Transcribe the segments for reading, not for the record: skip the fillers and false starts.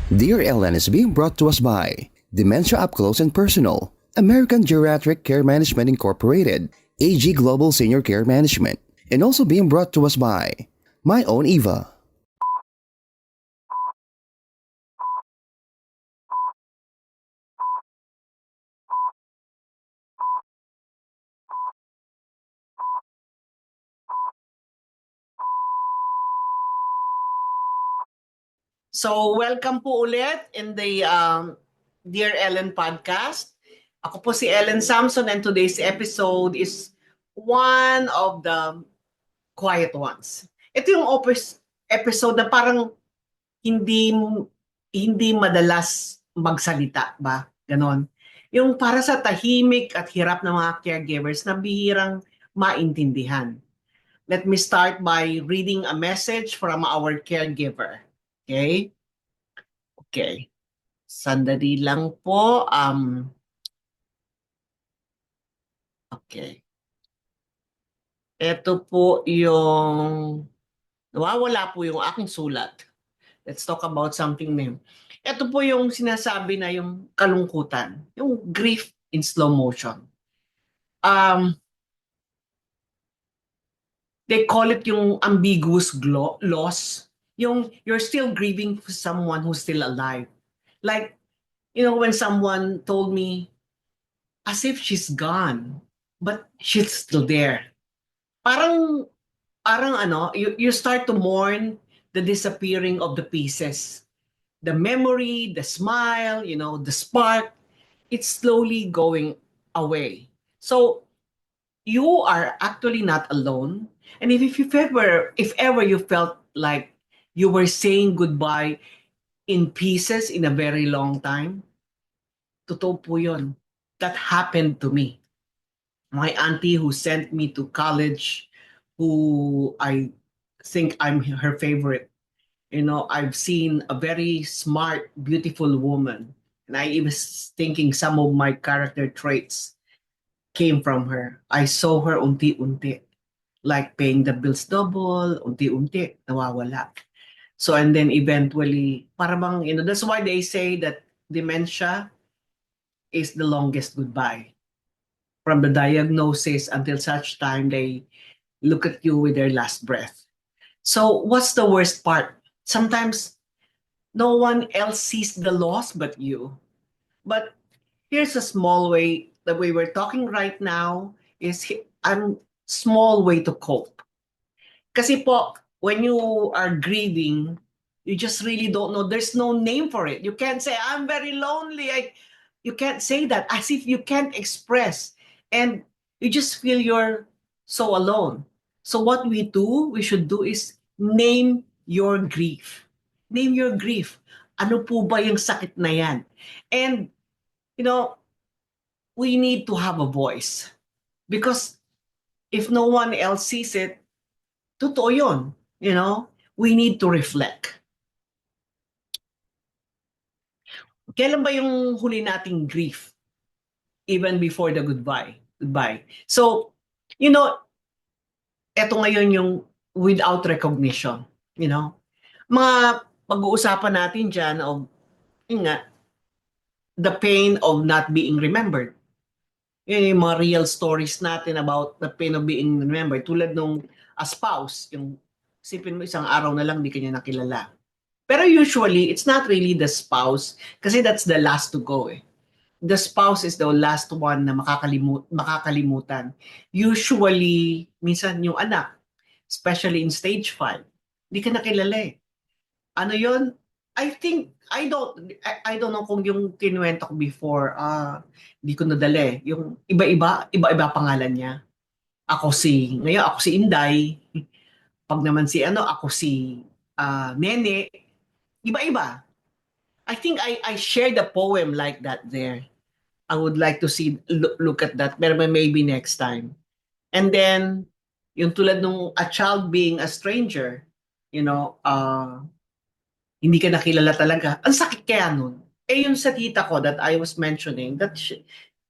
Dear Ellen is being brought to us by Dementia Up Close and Personal, American Geriatric Care Management Incorporated, AG Global Senior Care Management, and also being brought to us by My Own Eva. So, welcome po ulit in the Dear Ellen podcast. Ako po si Ellen Samson and today's episode is one of the quiet ones. Ito yung episode na parang hindi hindi madalas magsalita ba? Ganon. Yung para sa tahimik at hirap ng mga caregivers na bihirang maintindihan. Let me start by reading a message from our caregiver. Okay? Okay. Sandali lang po. Okay. Ito po yung nawawala po yung aking sulat. Let's talk about something new. Ito po yung sinasabi na yung kalungkutan, yung grief in slow motion. Um, they call it yung ambiguous loss. Yung you're still grieving for someone who's still alive. Like, when someone told me, as if she's gone, but she's still there. Parang you start to mourn the disappearing of the pieces. The memory, the smile, the spark, it's slowly going away. So you are actually not alone. And if ever you felt like you were saying goodbye in pieces in a very long time, totoo po yun. That happened to me. My auntie who sent me to college, who I think I'm her favorite. I've seen a very smart, beautiful woman. And I was thinking some of my character traits came from her. I saw her unti-unti. Like paying the bills double, unti-unti, nawawala. So, and then eventually, parang, that's why they say that dementia is the longest goodbye. From the diagnosis until such time they look at you with their last breath. So, what's the worst part? Sometimes no one else sees the loss but you. But here's a small way. The way we're talking right now is a small way to cope. Kasi po, when you are grieving, you just really don't know. There's no name for it. You can't say, I'm very lonely. You can't say that as if you can't express. And you just feel you're so alone. So what we should do is name your grief. Name your grief. Ano po ba yung sakit na yan? And, you know, we need to have a voice. Because if no one else sees it, totoo yun. We need to reflect. Kailan ba yung huli nating grief? Even before the goodbye. So, eto ngayon yung without recognition. Mga pag-uusapan natin dyan of, nga, the pain of not being remembered. Yun yung mga real stories natin about the pain of being remembered. Tulad nung a spouse, yung sipin mo isang araw na lang di kanya nakilala. Pero usually, it's not really the spouse kasi that's the last to go eh. The spouse is the last one na makakalimutan. Usually, minsan yung anak, especially in stage 5, di ka nakilala eh. Ano yon? I don't know kung yung kinuwento ko before, di ko nadala eh. Yung iba-iba pangalan niya. Ngayon ako si Inday. Pag naman ako si Nene. Iba-iba. I think I shared a poem like that there. I would like to look at that, pero maybe next time. And then, yung tulad nung a child being a stranger, hindi ka nakilala talaga. Ang sakit kaya nun. Eh yung sa tita ko that I was mentioning,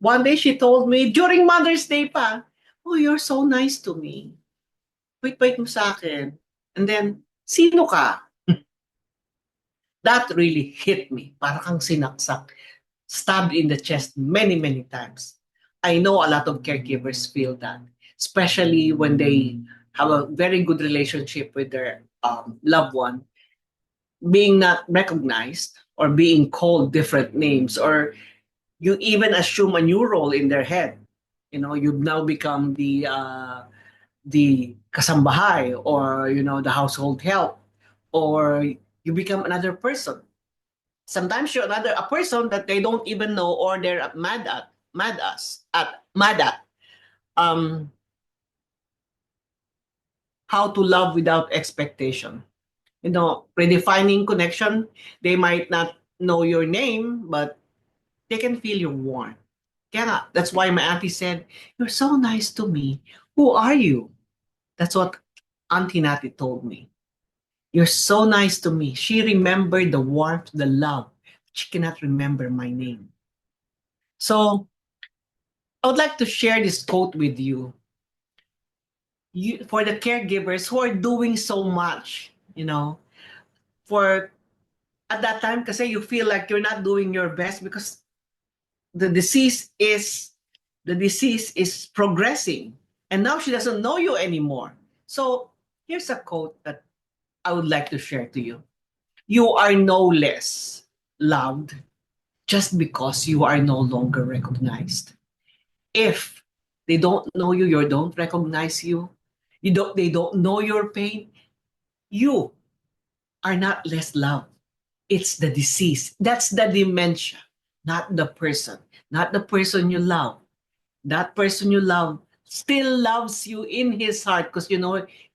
one day she told me, during Mother's Day pa, oh, you're so nice to me. Wait mo sa akin. And then, sino ka? That really hit me. Para kang sinaksak, stabbed in the chest many, many times. I know a lot of caregivers feel that, especially when they have a very good relationship with their loved one, being not recognized or being called different names, or you even assume a new role in their head. You know, you've now become the kasambahay, or the household help, or you become another person. Sometimes you're a person that they don't even know, or they're mad at um how to love without expectation. Redefining connection. They might not know your name, but they can feel your warmth. That's why my auntie said, "You're so nice to me. Who are you?" That's what Auntie Nati told me. "You're so nice to me." She remembered the warmth, the love. She cannot remember my name. So I would like to share this quote with you. For the caregivers who are doing so much, for at that time, kasi you feel like you're not doing your best because the disease is the disease is progressing, and now she doesn't know you anymore. So here's a quote that I would like to share to you. You are no less loved just because you are no longer recognized. If they don't know you, you don't recognize you, they don't know your pain, you are not less loved. It's the disease. That's the dementia, not the person. Not the person you love. That person you love still loves you in his heart, because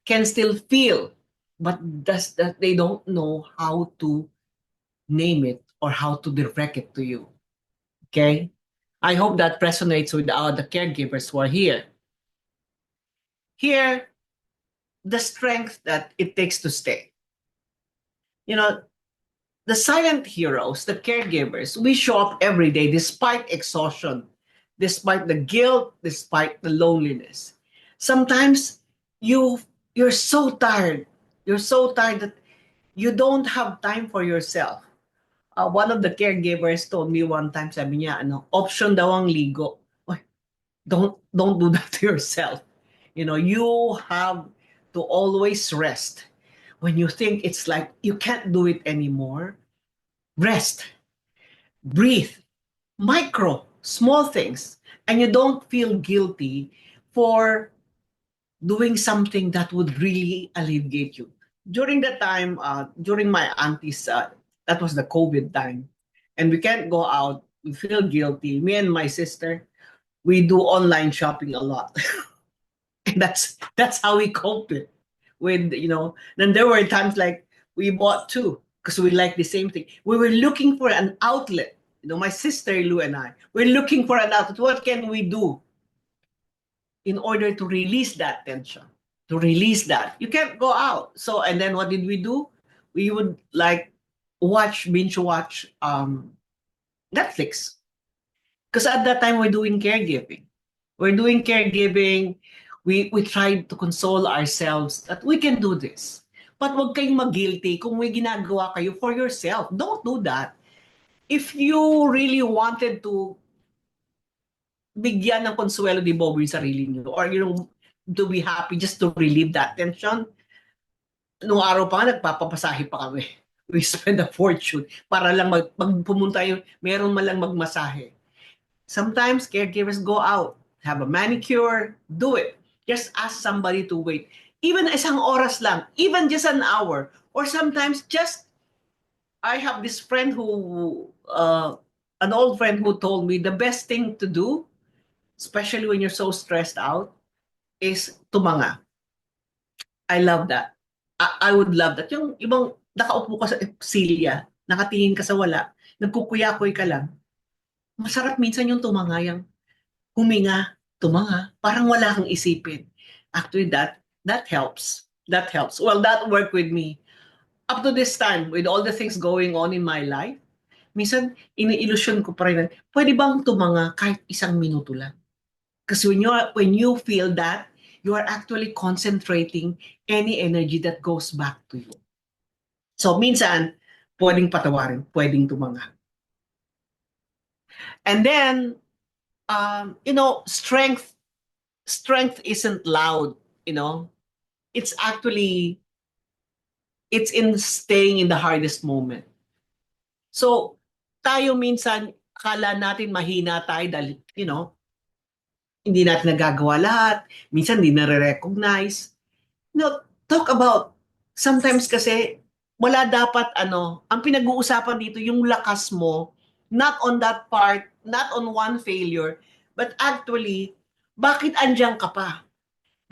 can still feel, but that's that they don't know how to name it or how to direct it to you. Okay? I hope that resonates with all the caregivers who are here. Here, the strength that it takes to stay. You know, the silent heroes, the caregivers, we show up every day despite exhaustion, despite the guilt, despite the loneliness. Sometimes you you're so tired. You're so tired that you don't have time for yourself. One of the caregivers told me one time, sabi niya, option daw ang ligo. Oy, don't do that to yourself. You have to always rest. When you think it's like you can't do it anymore, rest, breathe, small things, and you don't feel guilty for doing something that would really alleviate you. During the time, during my auntie's, that was the COVID time, and we can't go out. We feel guilty. Me and my sister, we do online shopping a lot. And that's how we coped it. Then there were times like we bought two because we like the same thing. We were looking for an outlet. My sister Lou and I, we're looking for an outlet. What can we do in order to release that tension? To release that, you can't go out. So, and then what did we do? We would like binge watch Netflix, because at that time we're doing caregiving. We're doing caregiving. We tried to console ourselves that we can do this. But wag kayong mag-guilty kung may ginagawa kayo for yourself. Don't do that. If you really wanted to bigyan ng consuelo di bobo yung sarili niyo, or to be happy just to relieve that tension, nung araw pa nga, nagpapapasahe pa kami. We spend a fortune para lang pag pumunta yung meron man lang magmasahe. Sometimes caregivers go out, have a manicure, do it. Just ask somebody to wait. Even isang oras lang, even just an hour. Or sometimes I have this friend an old friend who told me the best thing to do, especially when you're so stressed out, is tumanga. I love that. I would love that. Yung ibang nakaupo ka sa silya, nakatingin ka sa wala, nagkukuyakoy ka lang. Masarap minsan yung tumanga, yung huminga, tumanga, parang wala kang isipin. Actually, that helps. That helps. Well, that worked with me. Up to this time, with all the things going on in my life, minsan, ini-illusion ko pa rin, pwede bang tumanga kahit isang minuto lang? Because when you feel that, you are actually concentrating any energy that goes back to you. So minsan, pwedeng patawarin, pwedeng tumanga. And then, strength isn't loud, you know. It's actually, it's in staying in the hardest moment. So, tayo minsan, akala natin mahina tayo dahil, hindi natin nagagawa lahat. Minsan, hindi nare-recognize. Talk about, sometimes kasi, wala dapat, ang pinag-uusapan dito, yung lakas mo, not on that part, not on one failure, but actually, bakit andyan ka pa?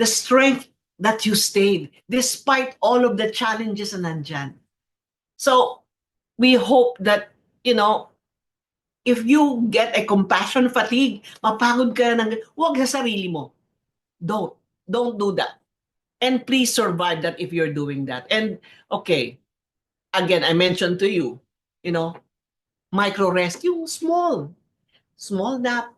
The strength that you stayed, despite all of the challenges na nandyan. So, we hope that, if you get a compassion fatigue, mapagod ka ng, huwag sa sarili mo. Don't do that. And please survive that if you're doing that. And okay, again, I mentioned to you, micro rest, yung small nap,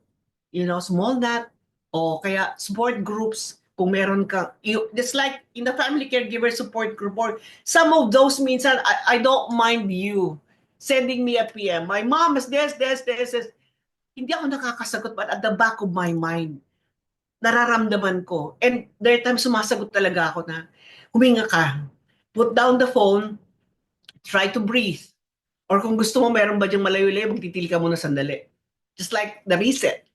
small nap, o kaya support groups, kung meron ka, just like in the family caregiver support group, or some of those minsan, I don't mind you sending me a PM. My mom is this. Hindi ako nakakasagot, but at the back of my mind, nararamdaman ko. And there are times sumasagot talaga ako na, huminga ka, put down the phone, try to breathe. Or kung gusto mo, meron ba diyang malayo-layo, magtitil ka muna sandali. Just like the reset.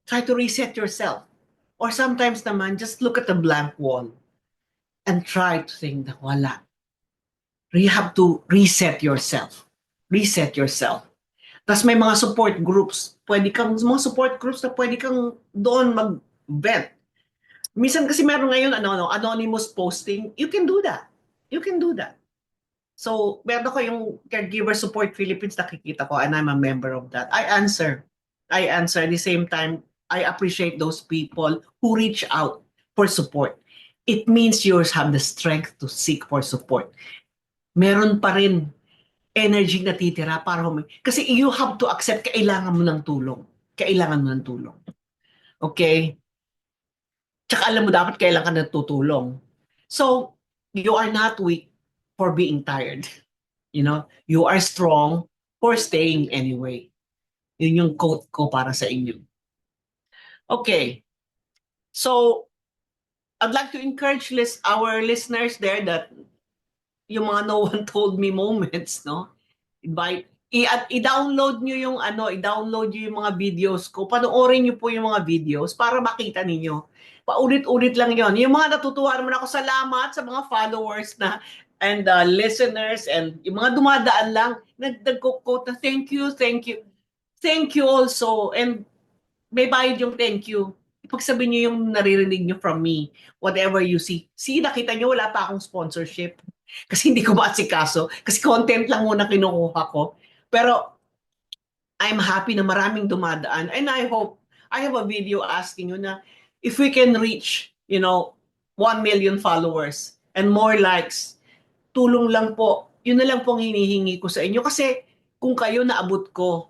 Try to reset yourself. Or sometimes naman, just look at the blank wall and try to think na wala. You have to reset yourself. Reset yourself. Tapos may mga support groups. Mga support groups na pwede kang doon mag-vent. Minsan kasi meron ngayon anonymous posting. You can do that. You can do that. So, meron ako yung Caregiver Support Philippines, nakikita ko, and I'm a member of that. I answer. At the same time, I appreciate those people who reach out for support. It means you have the strength to seek for support. Meron pa rin energy na titira para kasi you have to accept, kailangan mo ng tulong. Kailangan mo ng tulong. Okay? Tsaka alam mo, dapat kailangan ka natutulong. So, you are not weak for being tired. You are strong for staying anyway. Yun yung quote ko para sa inyo. Okay. So, I'd like to encourage our listeners there that yung mga no one told me moments, no? I-download nyo i-download nyo yung mga videos ko. Panoorin nyo po yung mga videos para makita ninyo. Paulit-ulit lang yon. Yung mga natutuwa naman ako, salamat sa mga followers na and listeners and yung mga dumadaan lang, nagko-quote na thank you. Thank you also. And may bayad yung thank you. Ipagsabihin nyo yung naririnig nyo from me. Whatever you see. See, nakita nyo, wala pa akong sponsorship. Kasi hindi ko maasikaso. Kasi content lang muna kinukuha ko. Pero I'm happy na maraming dumadaan. And I hope, I have a video asking you na if we can reach, 1 million followers and more likes, tulong lang po. Yun na lang pong hinihingi ko sa inyo. Kasi kung kayo naabot ko,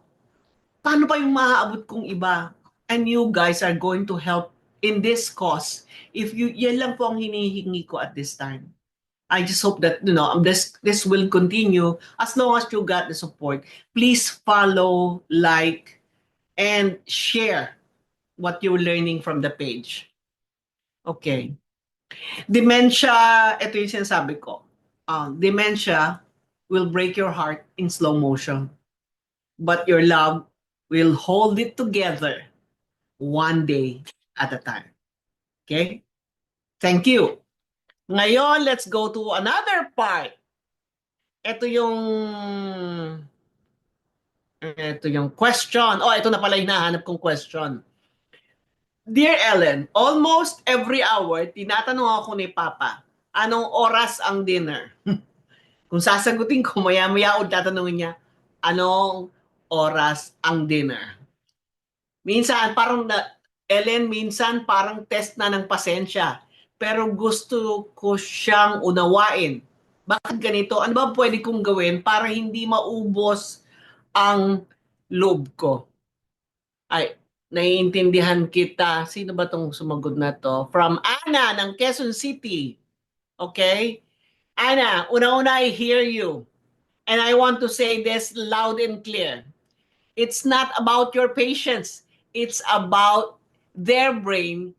paano pa yung maaabot kong iba? And you guys are going to help in this cause. Yan lang po ang hinihingi ko at this time. I just hope that this will continue as long as you got the support. Please follow, like, and share what you're learning from the page. Okay. Dementia, ito yung sinasabi ko. Dementia will break your heart in slow motion, but your love will hold it together one day at a time. Okay? Thank you. Ngayon, let's go to another part. Ito yung question. Ito na pala yung hinahanap kong question. Dear Ellen, almost every hour, tinatanong ako ni Papa, anong oras ang dinner? Kung sasagutin ko, maya-maya tatanungin niya, anong oras ang dinner? Minsan, Ellen, minsan parang test na ng pasensya. Pero gusto ko siyang unawain. Bakit ganito? Ano ba pwede kong gawin para hindi maubos ang loob ko? Ay, naiintindihan kita. Sino ba tong sumagot na to? From Ana ng Quezon City. Okay? Anna, una-una, I hear you. And I want to say this loud and clear. It's not about your patients. It's about their brain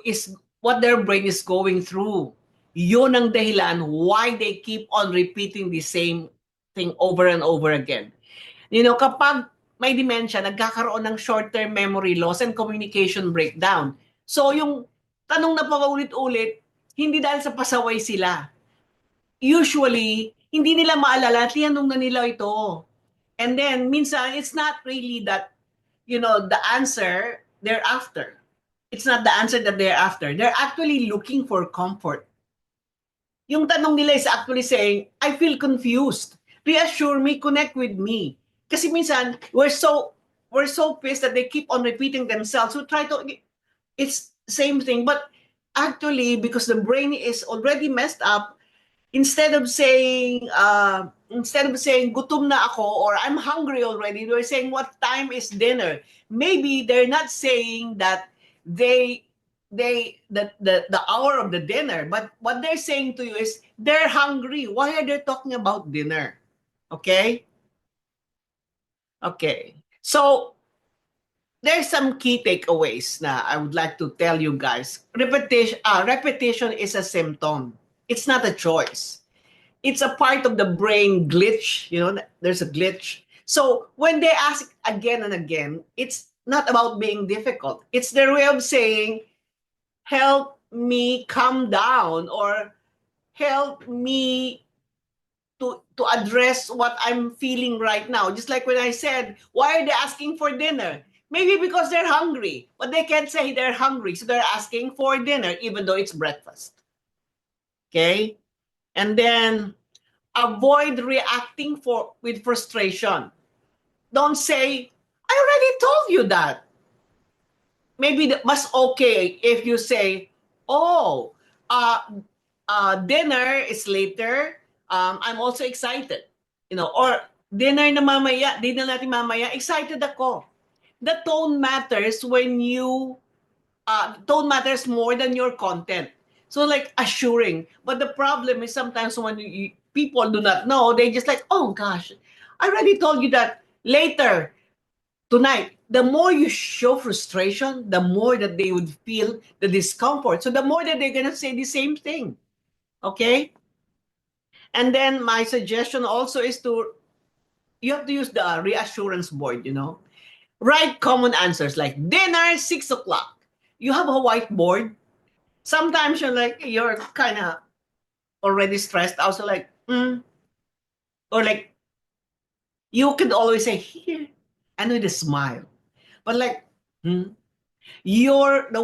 is what their brain is going through. Yun ang dahilan why they keep on repeating the same thing over and over again. Kapag may dementia, nagkakaroon ng short-term memory loss and communication breakdown. So yung tanong na paulit-ulit, hindi dahil sa pasaway sila. Usually, hindi nila maalala, tinanong na nila ito. And then, minsan, it's not really that, the answer they're after. It's not the answer that they're after. They're actually looking for comfort. Yung tanong nila is actually saying, I feel confused. Reassure me, connect with me. Kasi minsan, we're so pissed that they keep on repeating themselves. So try to, it's same thing. But actually, because the brain is already messed up, instead of saying gutom na ako or I'm hungry already, they're saying what time is dinner. Maybe they're not saying that the hour of the dinner, but what they're saying to you is they're hungry. Why are they talking about dinner? Okay? Okay. So there's some key takeaways na I would like to tell you guys. Repetition is a symptom. It's not a choice. It's a part of the brain glitch. There's a glitch. So when they ask again and again, it's not about being difficult. It's their way of saying, help me calm down, or help me to address what I'm feeling right now. Just like when I said, why are they asking for dinner? Maybe because they're hungry, but they can't say they're hungry, so they're asking for dinner even though it's breakfast. Okay? And then avoid reacting with frustration. Don't say, I already told you that. Maybe mas okay if you say, oh, dinner is later. I'm also excited. Or dinner natin mamaya, excited ako. The tone matters tone matters more than your content. So like assuring. But the problem is sometimes when people do not know, they just like, oh gosh, I already told you that later tonight. The more you show frustration, the more that they would feel the discomfort. So the more that they're going to say the same thing. Okay? And then my suggestion also is you have to use the reassurance board, Write common answers like dinner, 6 o'clock. You have a whiteboard. Sometimes you're kind of already stressed out. So like, or like, you could always say here and with a smile. But like, the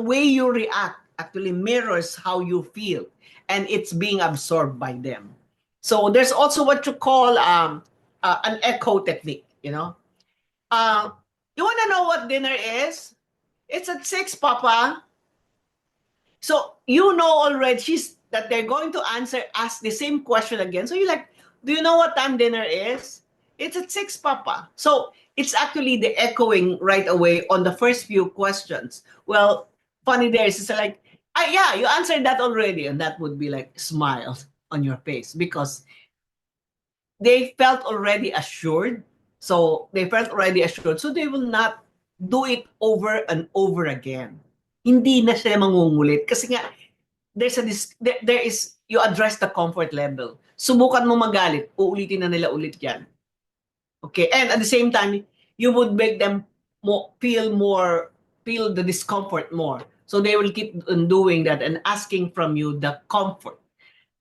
way you react actually mirrors how you feel, and it's being absorbed by them. So there's also what you call an echo technique. You want to know what dinner is? It's at 6, Papa. So you know already that they're going to ask the same question again. So you're like, do you know what time dinner is? It's at 6, Papa. So it's actually the echoing right away on the first few questions. Well, funny there is like, yeah, you answered that already. And that would be like smile on your face because they felt already assured. So they felt already assured. So they will not do it over and over again. Hindi na siya mangungulit kasi nga there is you address the comfort level. Subukan mo magalit, uulitin na nila ulit 'yan. Okay, and at the same time, you would make them feel the discomfort more. So they will keep on doing that and asking from you the comfort.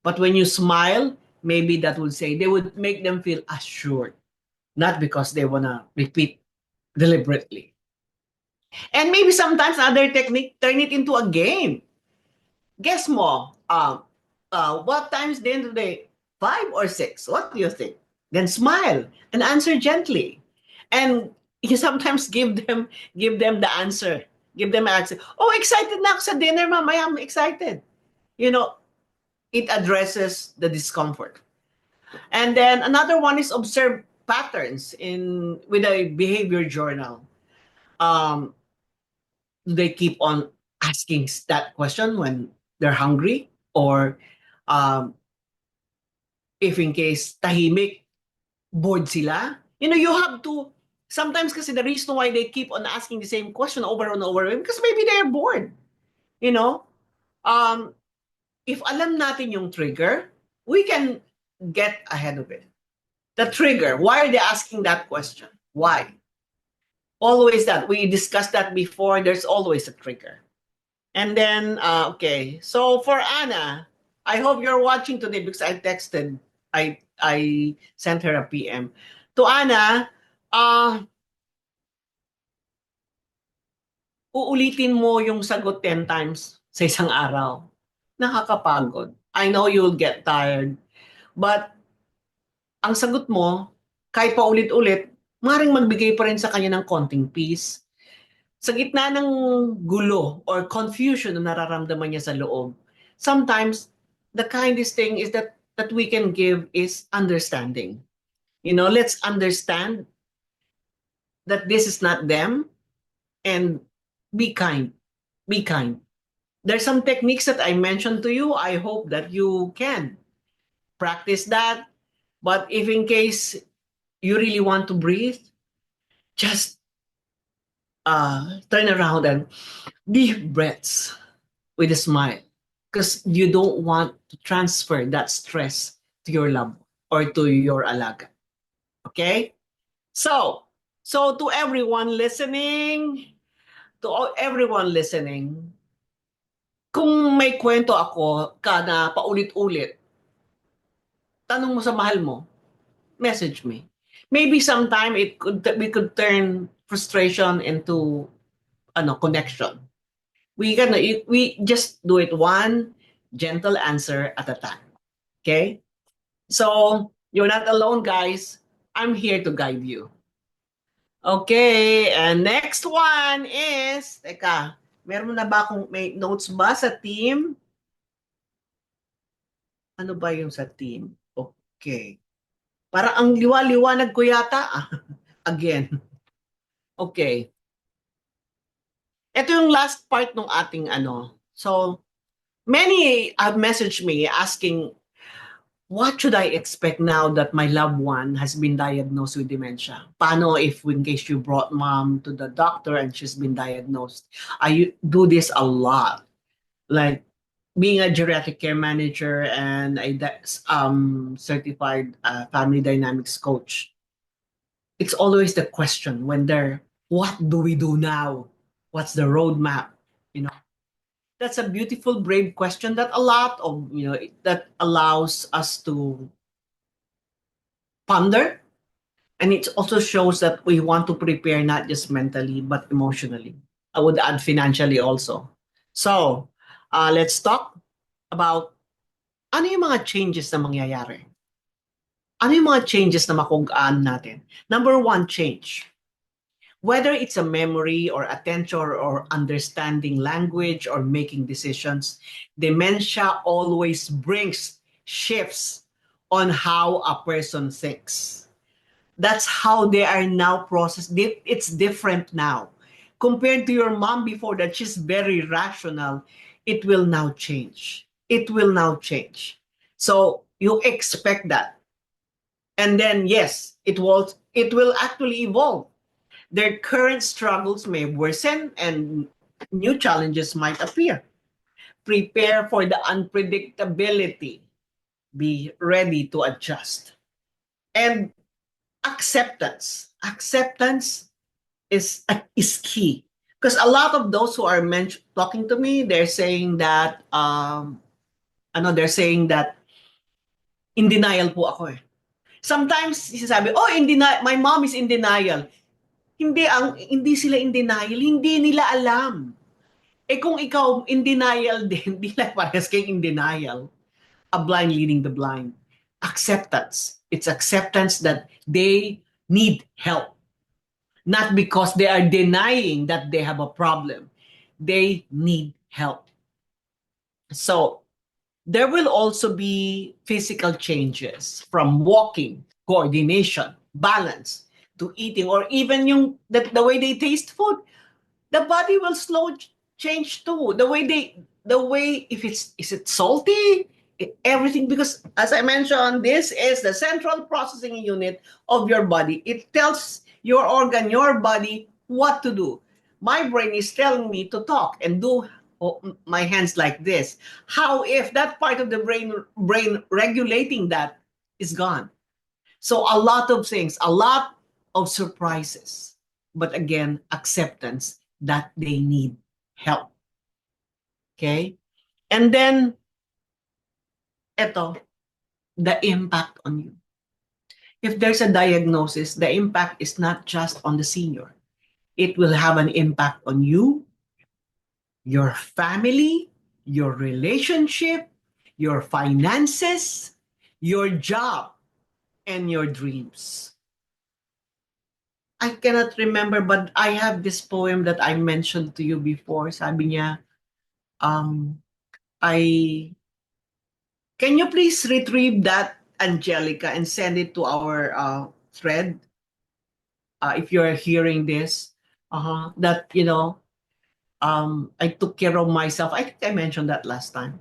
But when you smile, maybe that would say they would make them feel assured, not because they wanna repeat deliberately. And maybe sometimes another technique, turn it into a game. Guess mo, what time's the end of the day? 5 or 6? What do you think? Then smile and answer gently. And you sometimes give them the answer. Give them an answer. Oh, excited na ako sa dinner, mamaya I'm excited. It addresses the discomfort. And then another one is observe patterns with a behavior journal. Do they keep on asking that question when they're hungry, or if in case tahimik, bored sila. You have to, sometimes kasi the reason why they keep on asking the same question over and over again, because maybe they're bored. You know, um, if alam natin yung trigger, we can get ahead of it. The trigger, why are they asking that question? Why? Always that. We discussed that before. There's always a trigger. And then, okay. So for Anna, I hope you're watching today because I sent her a PM. To Anna, uulitin mo yung sagot 10 times sa isang araw. Nakakapagod. I know you'll get tired. But ang sagot mo, kahit pa ulit-ulit, maring magbigay pa rin sa kanya ng konting peace. Sa gitna ng gulo or confusion na nararamdaman niya sa loob, sometimes the kindest thing is that we can give is understanding. Let's understand that this is not them and be kind. Be kind. There's some techniques that I mentioned to you. I hope that you can practice that. But if in case you really want to breathe, just turn around and deep breaths with a smile, because you don't want to transfer that stress to your loved one or to your alaga. Okay? So to everyone listening, kung may kwento ako na paulit-ulit, tanong mo sa mahal mo, message me. Maybe sometime we could turn frustration into connection. We just do it one gentle answer at a time. Okay? So, you're not alone, guys. I'm here to guide you. Okay, and next one is, teka, meron na ba akong may notes ba sa team? Ano ba yung sa team? Okay. Para ang liwa-liwanag ko yata. Again. Okay. Ito yung last part ng ating So, many have messaged me asking, what should I expect now that my loved one has been diagnosed with dementia? Paano if in case you brought mom to the doctor and she's been diagnosed? I do this a lot. Like being a geriatric care manager and a certified family dynamics coach. It's always the question when what do we do now? What's the roadmap? That's a beautiful, brave question that a lot of, that allows us to ponder. And it also shows that we want to prepare not just mentally, but emotionally. I would add financially also. So, let's talk about ano yung mga changes na mangyayari. Ano yung mga changes na makugaan natin? Number one, change. Whether it's a memory or attention or understanding language or making decisions, dementia always brings shifts on how a person thinks. That's how they are now processed. It's different now. Compared to your mom before that, she's very rational. It will now change. It will now change. So you expect that. And then, yes, it will actually evolve. Their current struggles may worsen and new challenges might appear. Prepare for the unpredictability. Be ready to adjust. And acceptance. Acceptance is key. Because a lot of those who are talking to me, they're saying that, they're saying that in denial po ako eh. Sometimes, sabi, my mom is in denial. Hindi sila in denial, hindi nila alam. Kung ikaw in denial din, di lang parehas kayong in denial. A blind leading the blind. Acceptance. It's acceptance that they need help. Not because they are denying that they have a problem. They need help. So, there will also be physical changes from walking, coordination, balance, to eating, or even the way they taste food. The body will change too. Is it salty? everything, because as I mentioned, this is the central processing unit of your body. It tells your organ, your body, what to do. My brain is telling me to talk and do my hands like this. How if that part of the brain regulating that is gone? So a lot of things, a lot of surprises, but again, acceptance that they need help. Okay? And then, eto, the impact on you. If there's a diagnosis, the impact is not just on the senior. It will have an impact on you, your family, your relationship, your finances, your job, and your dreams. I cannot remember, but I have this poem that I mentioned to you before. Sabi niya, I can you please retrieve that, Angelica, and send it to our thread? If you're hearing this, that I took care of myself. I think I mentioned that last time.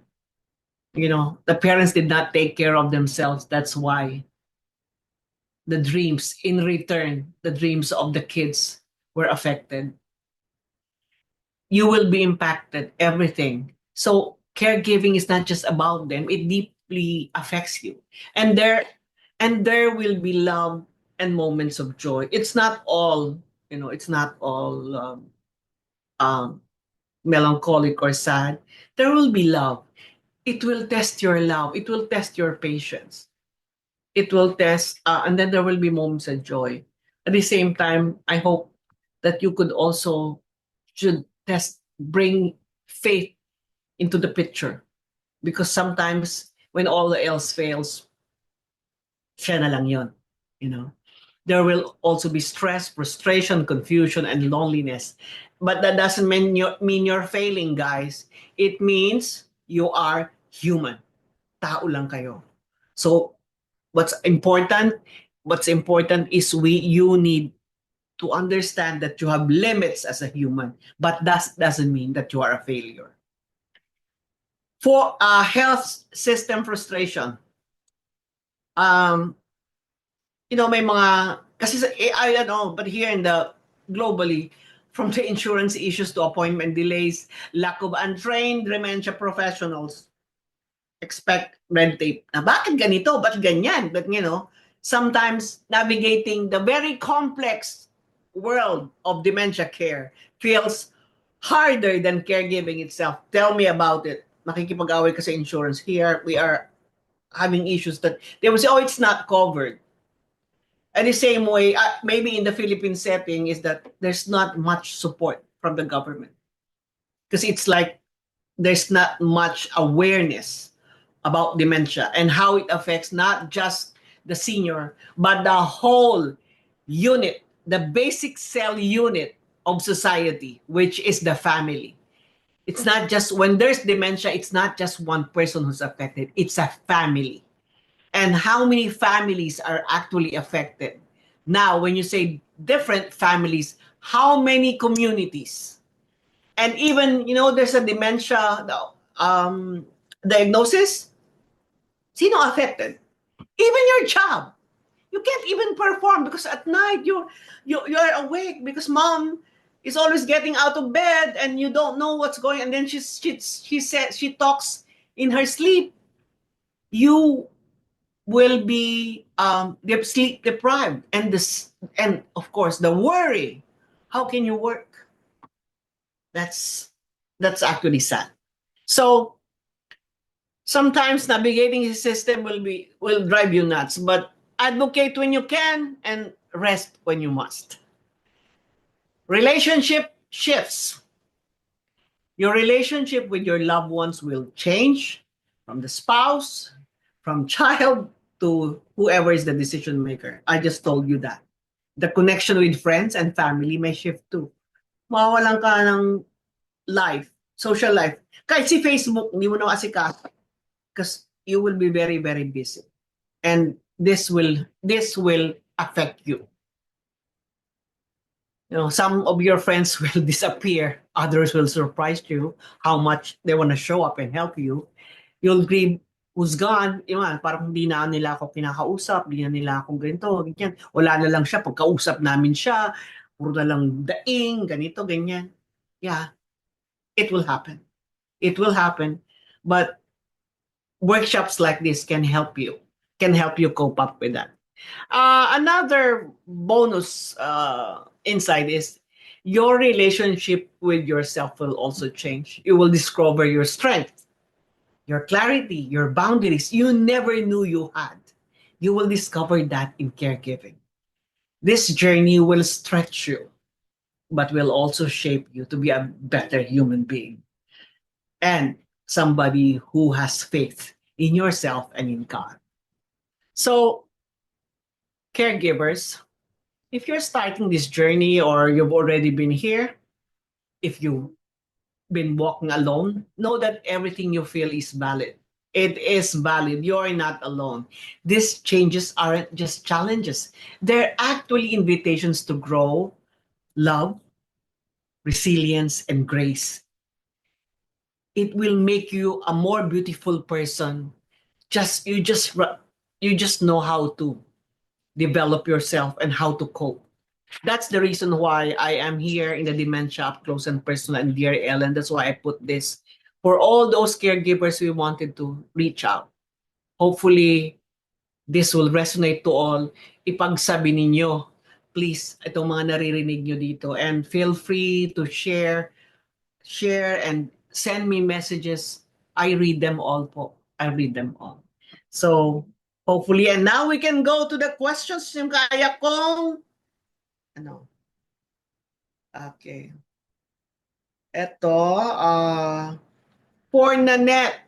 The parents did not take care of themselves. That's why the dreams, in return, the dreams of the kids were affected. You will be impacted, everything. So caregiving is not just about them, it deeply affects you. And there will be love and moments of joy. It's not all, it's not all um, melancholic or sad. There will be love. It will test your love. It will test your patience. It will test, and then there will be moments of joy. At the same time, I hope that you could also should bring faith into the picture, because sometimes when all else fails, siya na lang yun, you know. There will also be stress, frustration, confusion, and loneliness. But that doesn't mean you're failing, guys. It means you are human. Tao lang kayo. So what's important? What's important is you need to understand that you have limits as a human, but that doesn't mean that you are a failure. For health system frustration, may mga, kasi I don't know, but here in the globally, from the insurance issues to appointment delays, lack of untrained dementia professionals, expect red tape. Na bakit ganito? Bakit ganyan? But sometimes navigating the very complex world of dementia care feels harder than caregiving itself. Tell me about it. Makikipag-away ka sa insurance. Here, we are having issues that they will say, oh, it's not covered. And the same way, maybe in the Philippine setting, is that there's not much support from the government. Because it's like there's not much awareness about dementia and how it affects not just the senior, but the whole unit, the basic cell unit of society, which is the family. It's not just, when there's dementia, it's not just one person who's affected, it's a family. And how many families are actually affected? Now, when you say different families, how many communities? And even, there's a dementia diagnosis. Sino affected? Even your job. You can't even perform because at night you're awake because mom is always getting out of bed and you don't know what's going on. And then she says, she talks in her sleep. You will be sleep deprived, and of course the worry. How can you work? That's actually sad. So sometimes navigating his system will drive you nuts, but advocate when you can and rest when you must. Relationship shifts. Your relationship with your loved ones will change, from the spouse, from child, to whoever is the decision maker. I just told you that. The connection with friends and family may shift too. Mawawalan ka ng life, social life. Kahit si Facebook, hindi mo na asikaso. Because you will be very, very busy. And this will affect you. Some of your friends will disappear. Others will surprise you how much they want to show up and help you. You'll grieve who's gone, yun, parang hindi na nila ako kinakausap, hindi na nila ako ganito, ganyan. Wala na lang siya, pagkausap namin siya, puro na lang daing, ganito, ganyan. Yeah, it will happen. It will happen. But workshops like this can help you cope up with that. Another bonus insight is your relationship with yourself will also change. You will discover your strength, your clarity, your boundaries you never knew you had. You will discover that in caregiving. This journey will stretch you, but will also shape you to be a better human being and somebody who has faith in yourself and in God. So, caregivers, if you're starting this journey or you've already been here, if you've been walking alone, know that everything you feel is valid. It is valid. You're not alone. These changes aren't just challenges, they're actually invitations to grow, love, resilience, and grace. It will make you a more beautiful person. You just know how to develop yourself and how to cope. That's the reason why I am here in the Dementia Up Close and Personal and Dear Ellen. That's why I put this for all those caregivers we wanted to reach out. Hopefully, this will resonate to all. Ipagsabi ninyo, please, itong mga naririnig nyo dito. And feel free to share and send me messages. I read them all po. I read them all. So, hopefully, and now we can go to the questions. Yung kaya kong, ano, okay. Ito, for Nanette.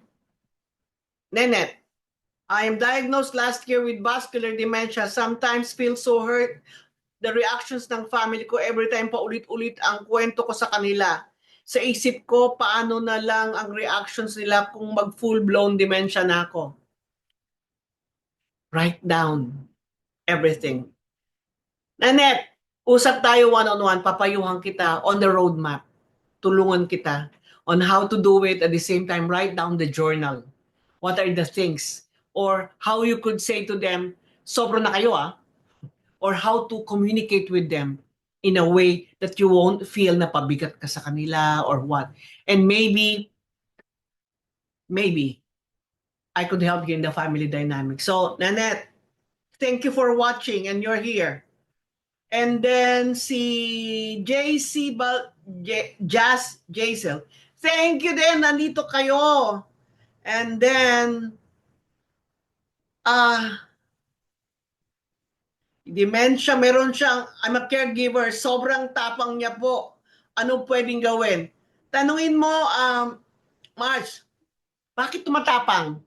Nanette, I am diagnosed last year with vascular dementia. Sometimes feel so hurt. The reactions ng family ko every time paulit-ulit ang kwento ko sa kanila. Sa isip ko, paano na lang ang reactions nila kung mag full-blown dementia na ako. Write down everything. Nanette, usap tayo one-on-one, papayuhan kita on the roadmap. Tulungan kita on how to do it. At the same time, write down the journal. What are the things? Or how you could say to them, sobra na kayo or how to communicate with them in a way that you won't feel na pabigat ka sa kanila or what. And maybe I could help you in the family dynamic. So, Nanette, thank you for watching and you're here. And then si Jazz Jaisel, thank you din, nandito kayo. And then, dementia, meron siyang, I'm a caregiver, sobrang tapang niya po. Ano pwedeng gawin? Tanungin mo, Marge, bakit tumatapang?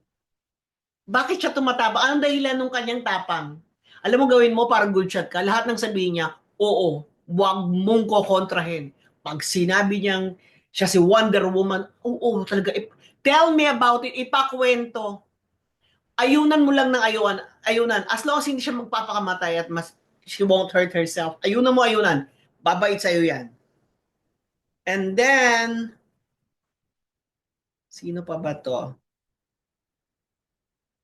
Bakit siya tumatapang? Anong dahilan ng kanyang tapang? Alam mo, gawin mo para good shot ka. Lahat ng sabihin niya, oo, huwag mong kokontrahin. Pag sinabi niyang siya si Wonder Woman, oo, talaga. Tell me about it, ipakwento. Ayunan mo lang ng ayunan. As long as hindi siya magpapakamatay at she won't hurt herself, ayunan mo, ayunan. Babait sa'yo yan. And then, sino pa ba to?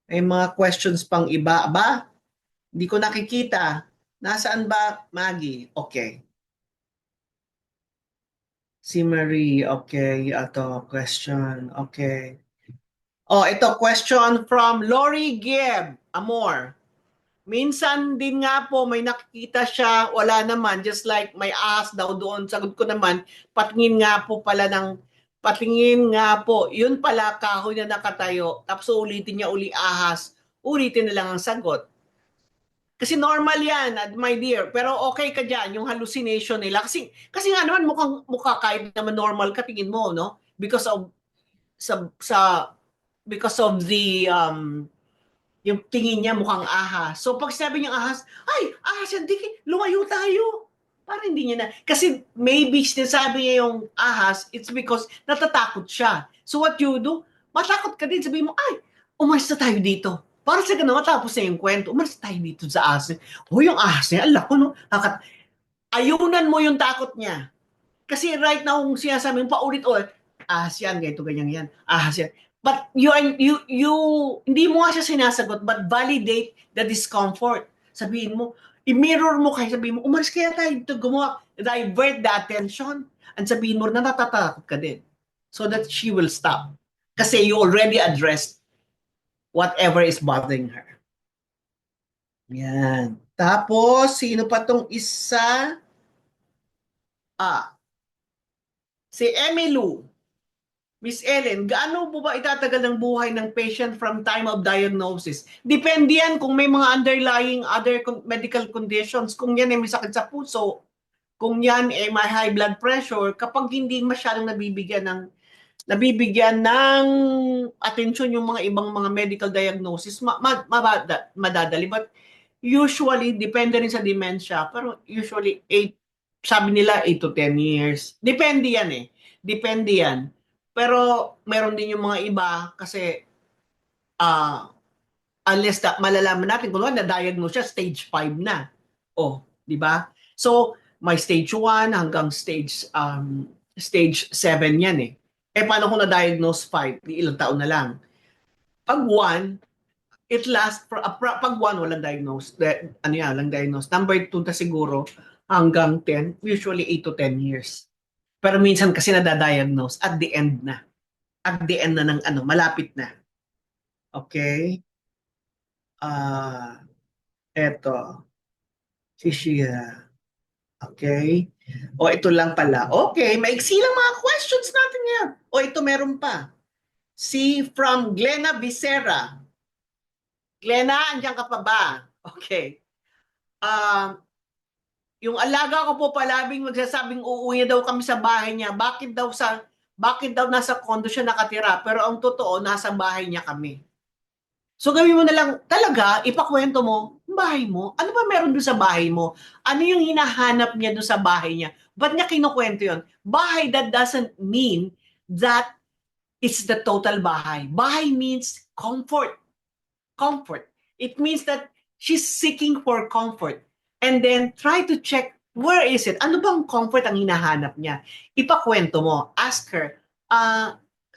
May mga questions pang iba. Aba, hindi ko nakikita. Nasaan ba, Maggie? Okay. Si Marie, okay. Ito, question. Okay. Oh, ito, question from Lori Gibb, Amor. Minsan din nga po may nakikita siya, wala naman, just like may ahas daw doon. Sagot ko naman, patingin nga po, yun pala kahoy na nakatayo, tapos ulitin niya uli ahas, ulitin na lang ang sagot. Kasi normal yan, my dear. Pero okay ka dyan, yung hallucination nila. Kasi nga naman mukha kahit naman normal ka tingin mo, no? Because of because of the yung tingin niya mukhang ahas. So pag sabi niya ahas, ay, ahas yan, lumayo tayo. Parang hindi niya na. Kasi maybe sinasabi niya yung ahas, it's because natatakot siya. So what you do, matakot ka din, sabihin mo, ay, umalis na tayo dito. Para sa ganun, matapos na yung kwento, umalis na tayo dito sa ahas. Yung ahas niya, ala ko, no? Ayunan mo yung takot niya. Kasi right now, kung sinasabi mo, paulit-ulit, ahas yan, ganito, ganyan yan, ahas yan. But you hindi mo nga siya sinasagot, but validate the discomfort. Sabihin mo, i-mirror mo kayo, sabihin mo, umalis kaya tayo dito, gumawa, divert the attention, and sabihin mo na natatakot ka din. So that she will stop. Kasi you already addressed whatever is bothering her. Yan. Tapos, sino pa tong isa? Si Emmy Lou. Miss Ellen, gaano po ba itatagal ang buhay ng patient from time of diagnosis? Depende yan kung may mga underlying other medical conditions. Kung yan ay may sakit sa puso, kung yan ay may high blood pressure, kapag hindi masyadong nabibigyan ng atensyon yung mga ibang mga medical diagnosis, madadali. But usually, depende rin sa dementia, pero usually, sabi nila 8 to 10 years. Depende yan eh. Depende yan. Pero meron din yung mga iba kasi unless malalaman natin kung na-diagnose siya, stage 5 na. Oh, di ba? So, may stage 1 hanggang stage 7 yan eh. Paano kung na-diagnose 5? Ilang taon na lang. Pag 1, it lasts for pag 1 walang diagnose. Walang diagnose. Number 2 na siguro hanggang 10, usually 8 to 10 years. Pero minsan kasi nadadiagnose at the end na. At the end na ng malapit na. Okay? Eto. Si Shira. Okay? O ito lang pala. Okay, maiksi lang mga questions natin ngayon. O ito meron pa. Si from Glenna Becerra. Glenna, andiyan ka pa ba? Okay. Yung alaga ko po palabing magsasabing uuwi daw kami sa bahay niya. Bakit daw nasa condo siya nakatira? Pero ang totoo, nasa bahay niya kami. So gawin mo na lang, talaga, ipakwento mo, bahay mo. Ano ba meron doon sa bahay mo? Ano yung hinahanap niya doon sa bahay niya? Ba't niya kinukwento yun? Bahay, that doesn't mean that it's the total bahay. Bahay means comfort. Comfort. It means that she's seeking for comfort. And then try to check, where is it? Ano bang comfort ang hinahanap niya? Ipakwento mo. Ask her.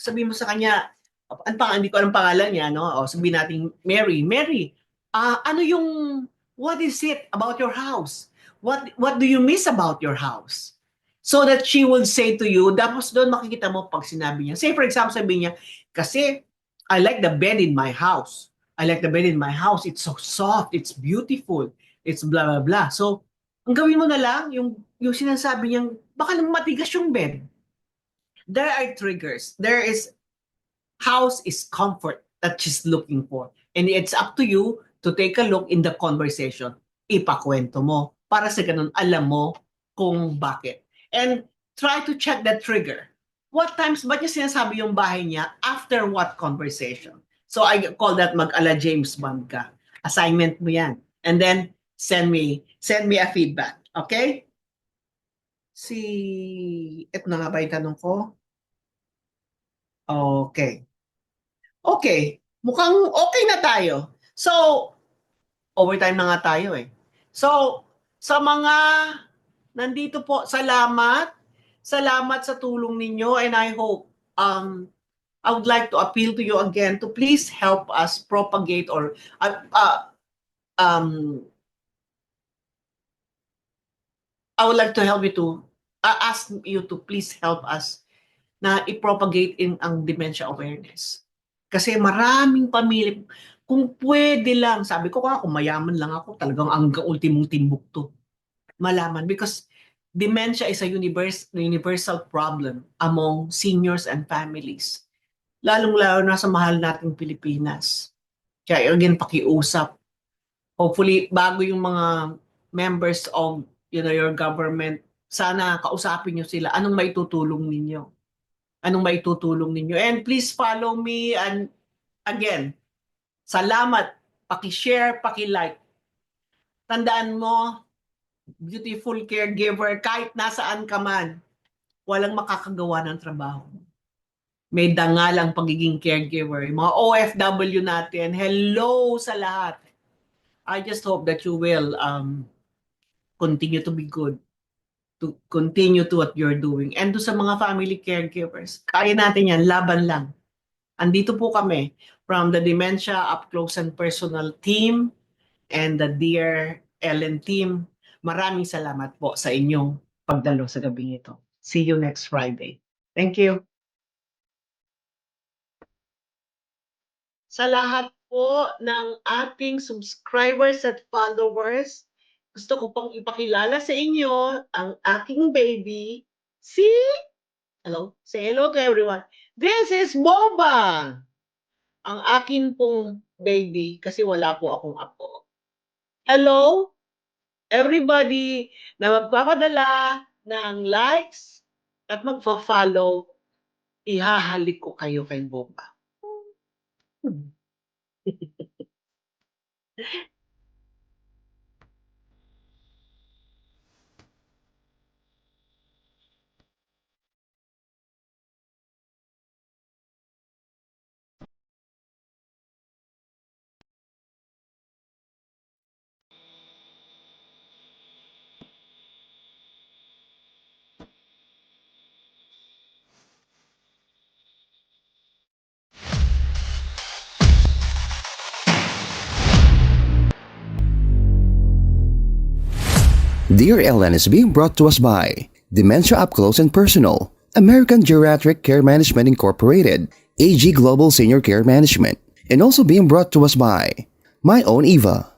Sabihin mo sa kanya, hindi ko alam pangalan niya, no? O sabihin natin, Mary, what is it about your house? What do you miss about your house? So that she will say to you, tapos doon makikita mo pag sinabi niya. Say for example, sabihin niya, kasi I like the bed in my house. I like the bed in my house. It's so soft. It's beautiful. It's blah, blah, blah. So, ang gawin mo na lang, yung sinasabi niyang, baka naman matigas yung bed. There are triggers. House is comfort that she's looking for. And it's up to you to take a look in the conversation. Ipakwento mo. Para sa ganun, alam mo kung bakit. And try to check that trigger. What times ba niya sinasabi yung bahay niya after what conversation? So I call that mag-ala James Bond ka. Assignment mo yan. And then send me a feedback. Okay? Ito na nga ba yung tanong ko? Okay. Okay. Mukhang okay na tayo. So, overtime na nga tayo eh. So, sa mga nandito po, salamat. Salamat sa tulong ninyo and I hope I would like to appeal to you again to please help us propagate or I would like to help you to ask you to please help us na i-propagate ang dementia awareness. Kasi maraming pamilya, kung pwede lang, sabi ko kung mayaman lang ako, talagang hanggang ultimong Timbuktu. Malaman because dementia is a universal problem among seniors and families. Lalong-lalo na sa mahal nating Pilipinas. Kaya again, pakiusap. Hopefully, bago yung mga members of your government, sana kausapin nyo sila. Anong maitutulong ninyo? And please follow me. And again, salamat. Paki-share, paki-like. Tandaan mo, beautiful caregiver, kahit nasaan ka man, walang makakagawa ng trabaho. May dangal ang pagiging caregiver. Yung mga OFW natin, hello sa lahat. I just hope that you will continue to be good, to continue to what you're doing. And to sa mga family caregivers, kaya natin yan, laban lang. Andito po kami from the Dementia Up Close and Personal team and the Dear Ellen team. Maraming salamat po sa inyong pagdalo sa gabing ito. See you next Friday. Thank you. Sa lahat po ng ating subscribers at followers, gusto ko pong ipakilala sa inyo ang aking baby, si... Hello? Say hello to everyone. This is Boba! Ang akin pong baby kasi wala po akong apo. Hello? Everybody na magpapadala ng likes at magpa-follow, ihahalik ko kayo kay Boba. Dear Ellen is being brought to us by Dementia Up Close and Personal, American Geriatric Care Management Incorporated, AG Global Senior Care Management, and also being brought to us by My Own Eva.